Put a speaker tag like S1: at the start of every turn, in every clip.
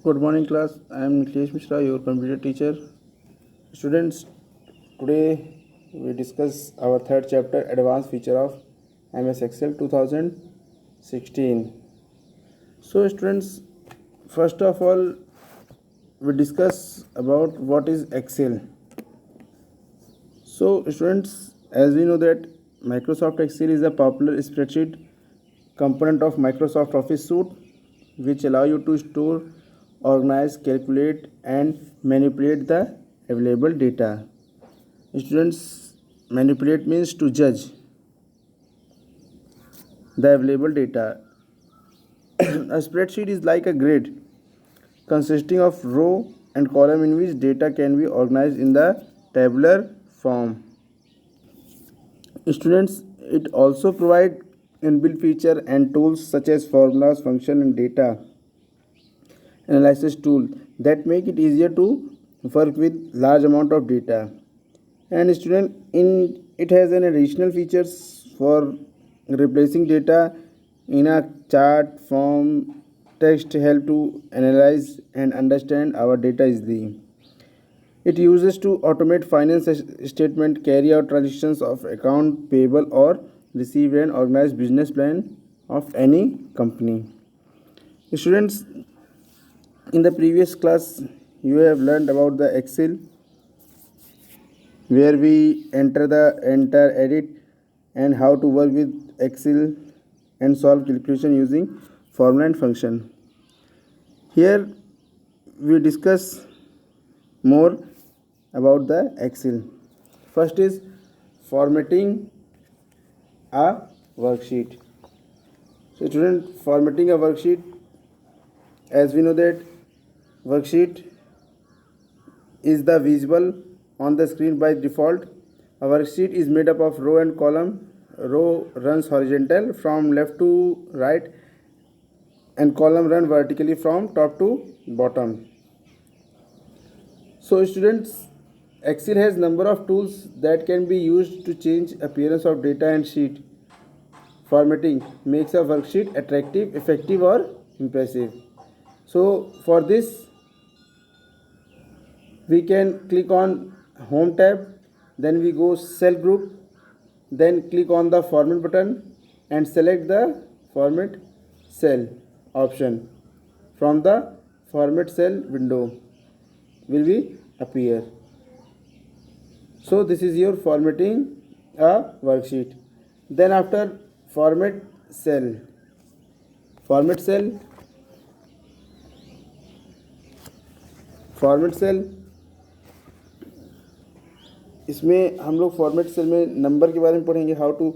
S1: Good morning, class. I am Niklesh Mishra, your computer teacher. Students, today we discuss our third chapter, Advanced Feature of MS Excel 2016. So, students, first of all, we discuss about what is Excel. So, students, as we know that Microsoft Excel is a popular spreadsheet component of Microsoft Office suite, which allow you to store, organize, calculate, and manipulate the available data. Students, manipulate means to judge the available data. A spreadsheet is like a grid consisting of row and column in which data can be organized in the tabular form. Students, it also provide inbuilt feature and tools such as formulas, function, and data analysis tool that make it easier to work with large amount of data. And student, in it has an additional features for replacing data in a chart form. Text help to analyze and understand our data easily. It uses to automate finance statement, carry out transactions of account payable or receive, and organize business plan of any company. Students, in the previous class you have learned about the Excel, where we enter, edit, and how to work with Excel and solve calculation using formula and function. Here we discuss more about the Excel. First is formatting a worksheet. So student, formatting a worksheet, as we know that worksheet is the visible on the screen by default. A worksheet is made up of row and column. Row runs horizontal from left to right, and column run vertically from top to bottom. So students, Excel has number of tools that can be used to change appearance of data and sheet. Formatting makes a worksheet attractive, effective, or impressive. So for this, we can click on home tab, then we go cell group, then click on the format button and select the format cell option from the format cell window will be appear. So this is your formatting a worksheet. Then after format cell, format cell format cell इसमें हम लोग format cell में number के बारे में पढ़ेंगे, how to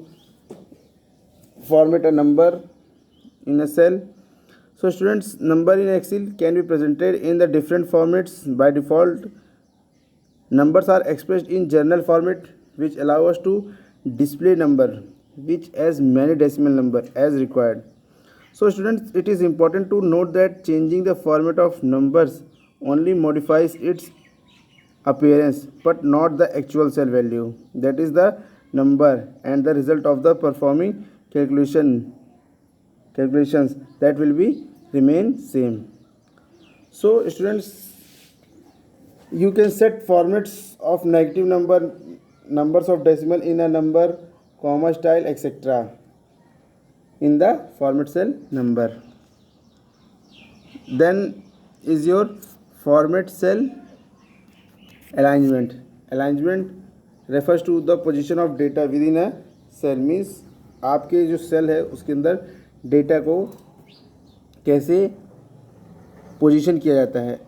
S1: format a number in a cell. So students, number in Excel can be presented in the different formats. By default, numbers are expressed in journal format, which allow us to display number which as many decimal number as required. So students, it is important to note that changing the format of numbers only modifies its appearance but not the actual cell value, that is the number, and the result of the performing calculations that will be remain same. So students, you can set formats of negative numbers of decimal in a number, comma style, etc. in the format cell number. Then is your format cell alignment. Alignment refers to the position of data within a cell, means आपके जो cell है उसके अंदर data को कैसे position किया जाता है.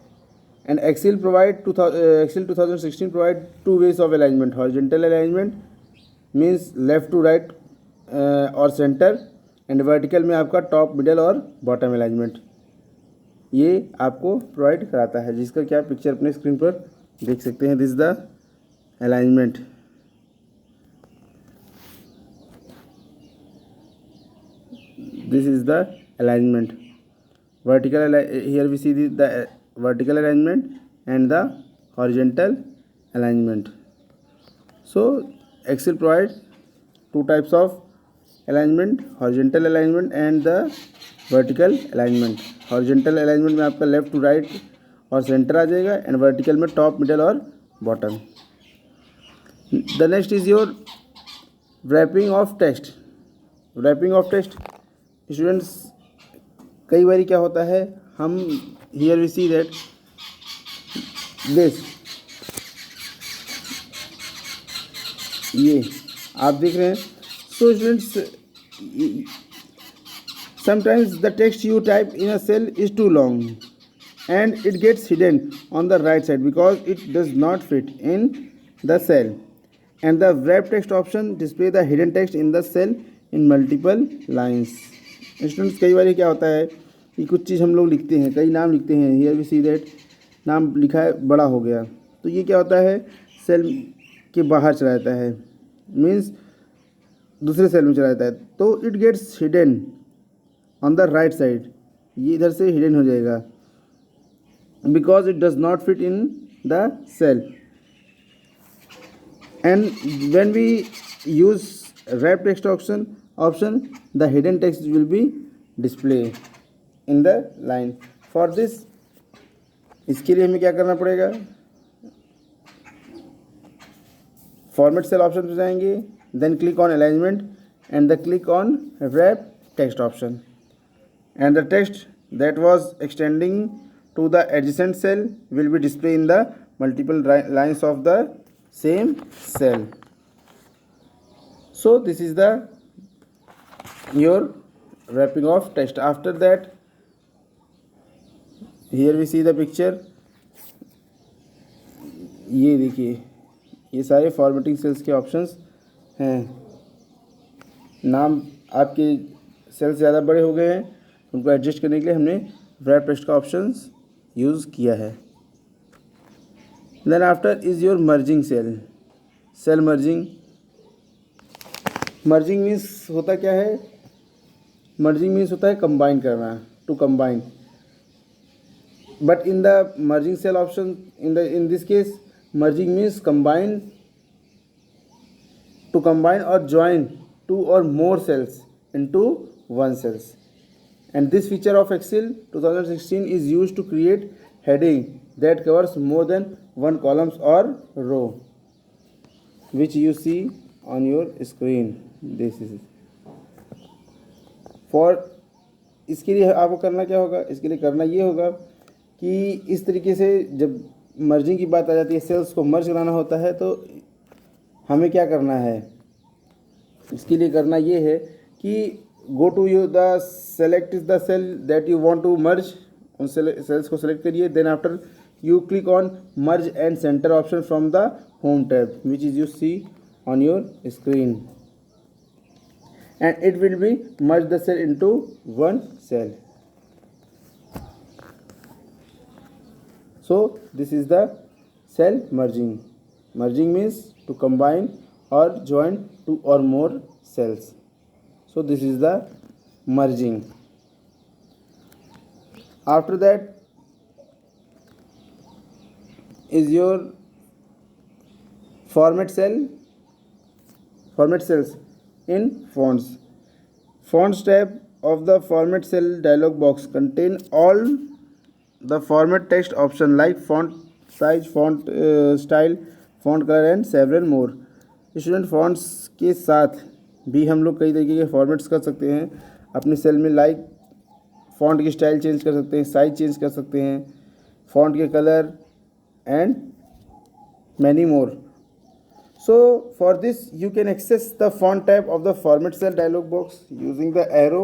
S1: And Excel 2016 provide two ways of alignment. Horizontal alignment means left to right और सेंटर, एंड वर्टिकल में आपका टॉप, मिडल और बॉटम अलाइनमेंट ये आपको प्रोवाइड कराता है, जिसका क्या पिक्चर अपने स्क्रीन पर देख सकते हैं. This the alignment. This is the alignment. Here we see the vertical alignment and the horizontal alignment. So Excel provides two types of alignment, horizontal alignment and the vertical alignment. Horizontal alignment में आपका left to right और centre आ जाएगा, and vertical में top, middle और bottom. The next is your wrapping of text. Wrapping of text students, कई बार क्या होता है, हम here we see that this, ये आप देख रहे हैं। So students, sometimes the text you type in a cell is too long and it gets hidden on the right side because it does not fit in the cell, and the wrap text option display the hidden text in the cell in multiple lines. Students, कई बार क्या होता है कि कुछ चीज़ हम लोग लिखते हैं, कई नाम लिखते हैं, here we see that नाम लिखा है बड़ा हो गया, तो ये क्या होता है, सेल के बाहर चला जाता है, मीन्स दूसरे सेल में चला जाता है, तो it gets hidden on the right side, ये इधर से हिडन हो जाएगा, because it does not fit in the cell, and when we use wrap text option the hidden text will be display in the line. For this, इसके लिए हमें क्या करना पड़ेगा, फॉर्मेट सेल ऑप्शन पे जाएंगे, then click on alignment and the click on wrap text option, and the text that was extending to the adjacent cell will be displayed in the multiple lines of the same cell. So this is the your wrapping of text. After that, here we see the picture, ये देखिए, ये सारे formatting sales के options हैं। नाम आपके sales ज़्यादा बड़े हो गए हैं, उनको एडजस्ट करने के लिए हमने रैप टेक्स्ट का ऑप्शंस यूज़ किया है। Then after is your merging cell. Cell merging, merging means होता क्या है, मर्जिंग मीन्स होता है कंबाइन करना, to combine, but in the merging cell option, in this case merging means combine, to combine or join two or more cells into one cells. And this feature of Excel 2016 is used to create heading that covers more than one columns or row, which you see on your screen. This is for, इसके लिए आपको करना क्या होगा, इसके लिए करना ये होगा कि इस तरीके से जब मर्जिंग की बात आ जाती है, सेल्स को मर्ज कराना होता है, तो हमें क्या करना है, इसके लिए करना ये है कि go to you the select is the cell that you want to merge, उन सेल्स को सेलेक्ट करिए, then after you click on merge and center option from the home tab, which is you see on your screen, and it will be merge the cell into one cell. So this is the cell merging. Merging means to combine or join two or more cells. So this is the merging. After that is your format cell, format cells in fonts. Fonts tab of the format cell dialog box contain all the format text option like font size, font style, font color and several more. Student, fonts के साथ भी हम लोग कई तरीके के formats कर सकते हैं अपने सेल में, लाइक फ़ॉन्ट की स्टाइल चेंज कर सकते हैं, साइज चेंज कर सकते हैं, फ़ॉन्ट के colour and many more. So for this you can access the font tab of the format cell dialog box using the arrow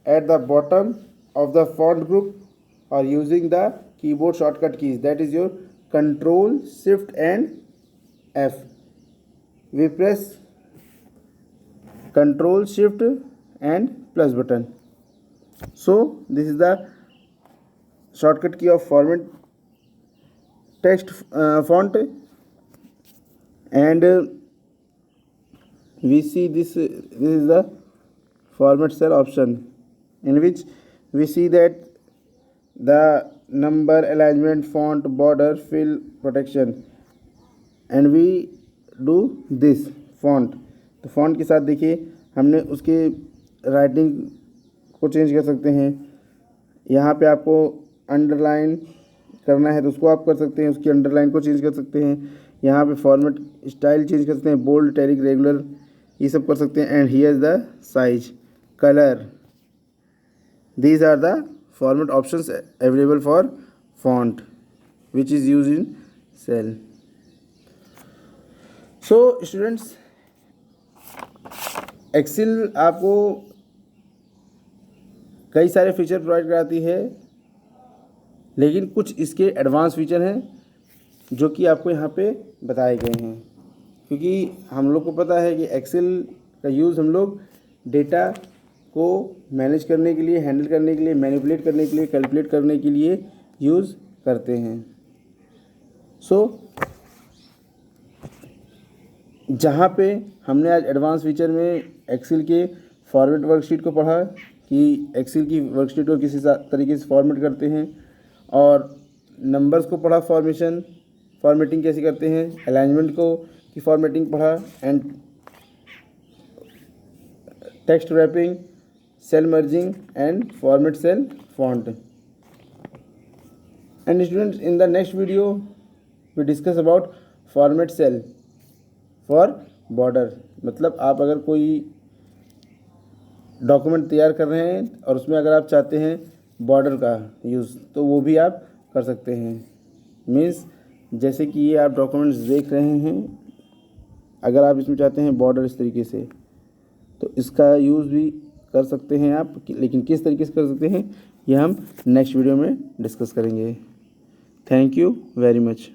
S1: at the bottom of the font group or using the keyboard shortcut keys, that is your Control Shift and F. We press Control Shift and plus button. So this is the shortcut key of format text font, and we see this is the format cell option in which we see that the number, alignment, font, border, fill, protection, and we do this font. तो font के साथ देखिए हमने उसके writing को को change कर सकते हैं। यहाँ पे आपको अंडरलाइन करना है तो उसको आप कर सकते हैं, उसकी अंडरलाइन को चेंज कर सकते हैं। यहाँ पे फॉर्मेट स्टाइल चेंज कर सकते हैं, बोल्ड, इटैलिक, रेगुलर, ये सब कर सकते हैं। And here is the size, colour, these are the format options available for font which is use in cell. So students, Excel आपको कई सारे फीचर प्रोवाइड कराती है, लेकिन कुछ इसके एडवांस फीचर हैं जो कि आपको यहाँ पे बताए गए हैं। क्योंकि हम लोग को पता है कि एक्सेल का यूज़ हम लोग डेटा को मैनेज करने के लिए, हैंडल करने के लिए, मैनिपुलेट करने के लिए, कैलकुलेट करने के लिए यूज़ करते हैं। सो जहाँ पे हमने आज एडवांस फीचर में एक्सेल के फॉर्मेट वर्कशीट को पढ़ा कि एक्सेल की वर्कशीट को किस तरीके से फॉर्मेट करते हैं, और नंबर्स को पढ़ा, फॉर्मेटिंग कैसे करते हैं, अलाइनमेंट को की फॉर्मेटिंग पढ़ा, and text wrapping, cell merging and format cell font. And students, in the next video we discuss about format cell for border. मतलब आप अगर कोई डॉक्यूमेंट तैयार कर रहे हैं और उसमें अगर आप चाहते हैं बॉर्डर का यूज़, तो वो भी आप कर सकते हैं। मीन्स जैसे कि ये आप डॉक्यूमेंट्स देख रहे हैं, अगर आप इसमें चाहते हैं बॉर्डर इस तरीके से, तो इसका यूज़ भी कर सकते हैं आप, लेकिन किस तरीके से कर सकते हैं ये हम नेक्स्ट वीडियो में डिस्कस करेंगे। Thank you very much.